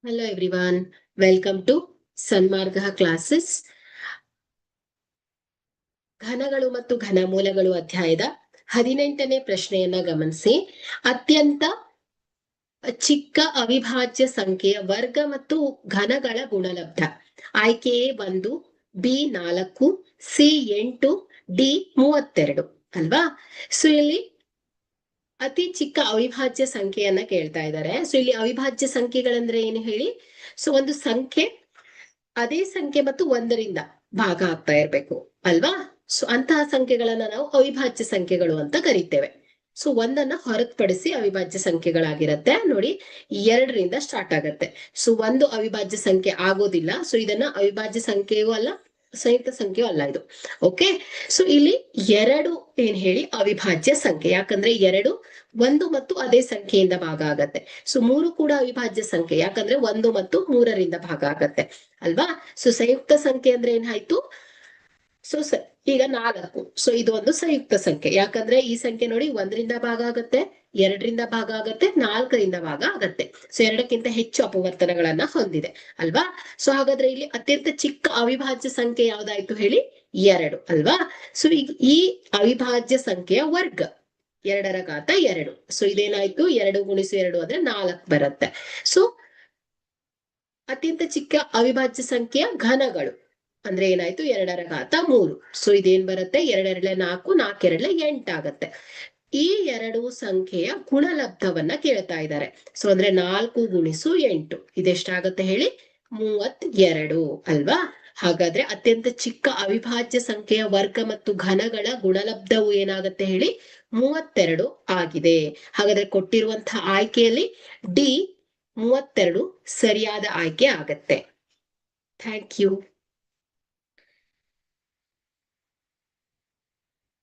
Hello everyone, welcome to Sanmarga classes. ಘನಗಳು ಮತ್ತು ಘನಮೂಲಗಳು ಅಧ್ಯಾಯದ 18ನೇ ಪ್ರಶ್ನೆಯನ್ನ ಗಮನಿಸಿ. ಅತ್ಯಂತ ಚಿಕ್ಕ ಅವಿಭಾಜ್ಯ ಸಂಖ್ಯೆಯ ವರ್ಗ ಮತ್ತು ಘನಗಳ ಗುಣಲಬ್ಧ. ಆಯ್ಕೆ ಎ 1, ಬಿ 4, ಸಿ 8, ಡಿ 32 ಅಲ್ವಾ? ಸೊ ಇಲ್ಲಿ ಅತಿ ಚಿಕ್ಕ ಅವಿಭಾಜ್ಯ ಸಂಖ್ಯೆಯನ್ನ ಕೇಳ್ತಾ ಇದ್ದಾರೆ. ಸೊ ಇಲ್ಲಿ ಅವಿಭಾಜ್ಯ ಸಂಖ್ಯೆಗಳಂದ್ರೆ ಏನು ಹೇಳಿ? ಸೊ ಒಂದು ಸಂಖ್ಯೆ ಅದೇ ಸಂಖ್ಯೆ ಮತ್ತು 1ರಿಂದ ಭಾಗ ಆಗ್ತಾ ಇರ್ಬೇಕು ಅಲ್ವಾ? ಸೊ ಅಂತಹ ಸಂಖ್ಯೆಗಳನ್ನ ನಾವು ಅವಿಭಾಜ್ಯ ಸಂಖ್ಯೆಗಳು ಅಂತ ಕರಿತೇವೆ. ಸೊ 1ಅನ್ನ ಹೊರತುಪಡಿಸಿ ಅವಿಭಾಜ್ಯ ಸಂಖ್ಯೆಗಳಾಗಿರತ್ತೆ. ನೋಡಿ, 2ರಿಂದ ಸ್ಟಾರ್ಟ್ ಆಗತ್ತೆ. ಸೊ 1 ಅವಿಭಾಜ್ಯ ಸಂಖ್ಯೆ ಆಗೋದಿಲ್ಲ. ಸೊ ಇದನ್ನ ಅವಿಭಾಜ್ಯ ಸಂಖ್ಯೆಯೂ ಅಲ್ಲ, ಸಂಯುಕ್ತ ಸಂಖ್ಯೆಯೂ ಅಲ್ಲ ಇದು. ಓಕೆ, ಸೊ ಇಲ್ಲಿ 2 ಏನ್ ಹೇಳಿ ಅವಿಭಾಜ್ಯ ಸಂಖ್ಯೆ. ಯಾಕಂದ್ರೆ 2 1 ಮತ್ತು ಅದೇ ಸಂಖ್ಯೆಯಿಂದ ಭಾಗ ಆಗತ್ತೆ. ಸೊ 3 ಕೂಡ ಅವಿಭಾಜ್ಯ ಸಂಖ್ಯೆ. ಯಾಕಂದ್ರೆ 1 ಮತ್ತು 3ರಿಂದ ಭಾಗ ಆಗತ್ತೆ ಅಲ್ವಾ? ಸೊ ಸಂಯುಕ್ತ ಸಂಖ್ಯೆ ಅಂದ್ರೆ ಏನಾಯ್ತು? ಸೊ ಈಗ 4. ಸೊ ಇದು ಒಂದು ಸಂಯುಕ್ತ ಸಂಖ್ಯೆ. ಯಾಕಂದ್ರೆ ಈ ಸಂಖ್ಯೆ ನೋಡಿ 1ರಿಂದ ಭಾಗ ಆಗತ್ತೆ, 2ರಿಂದ ಭಾಗ ಆಗತ್ತೆ, 4ರಿಂದ ಭಾಗ ಆಗತ್ತೆ. ಸೊ 2ಕ್ಕಿಂತ ಹೆಚ್ಚು ಅಪವರ್ತನಗಳನ್ನ ಹೊಂದಿದೆ ಅಲ್ವಾ? ಸೊ ಹಾಗಾದ್ರೆ ಇಲ್ಲಿ ಅತ್ಯಂತ ಚಿಕ್ಕ ಅವಿಭಾಜ್ಯ ಸಂಖ್ಯೆ ಯಾವ್ದಾಯ್ತು ಹೇಳಿ? 2 ಅಲ್ವಾ? ಸೊ ಈಗ ಈ ಅವಿಭಾಜ್ಯ ಸಂಖ್ಯೆಯ ವರ್ಗ 2 ಸೊ ಇದೇನಾಯ್ತು? 2 × 2 ಅಂದ್ರೆ 4 ಬರುತ್ತೆ. ಸೊ ಅತ್ಯಂತ ಚಿಕ್ಕ ಅವಿಭಾಜ್ಯ ಸಂಖ್ಯೆಯ ಘನಗಳು ಅಂದ್ರೆ ಏನಾಯ್ತು? 2 ಸೊ ಇದೇನ್ ಬರುತ್ತೆ? 2 4, 4 8 ಆಗತ್ತೆ. ಈ 2 ಸಂಖ್ಯೆಯ ಗುಣಲಬ್ಧವನ್ನ ಕೇಳ್ತಾ ಇದ್ದಾರೆ. ಸೊ ಅಂದ್ರೆ 4 × 8 ಇದೆಷ್ಟಾಗತ್ತೆ ಹೇಳಿ? 32 ಅಲ್ವಾ? ಹಾಗಾದ್ರೆ ಅತ್ಯಂತ ಚಿಕ್ಕ ಅವಿಭಾಜ್ಯ ಸಂಖ್ಯೆಯ ವರ್ಗ ಮತ್ತು ಘನಗಳ ಗುಣಲಬ್ಧವು ಏನಾಗತ್ತೆ ಹೇಳಿ? 32 ಆಗಿದೆ. ಹಾಗಾದ್ರೆ ಕೊಟ್ಟಿರುವಂತಹ ಆಯ್ಕೆಯಲ್ಲಿ ಡಿ 32 ಸರಿಯಾದ ಆಯ್ಕೆ ಆಗತ್ತೆ. Thank you.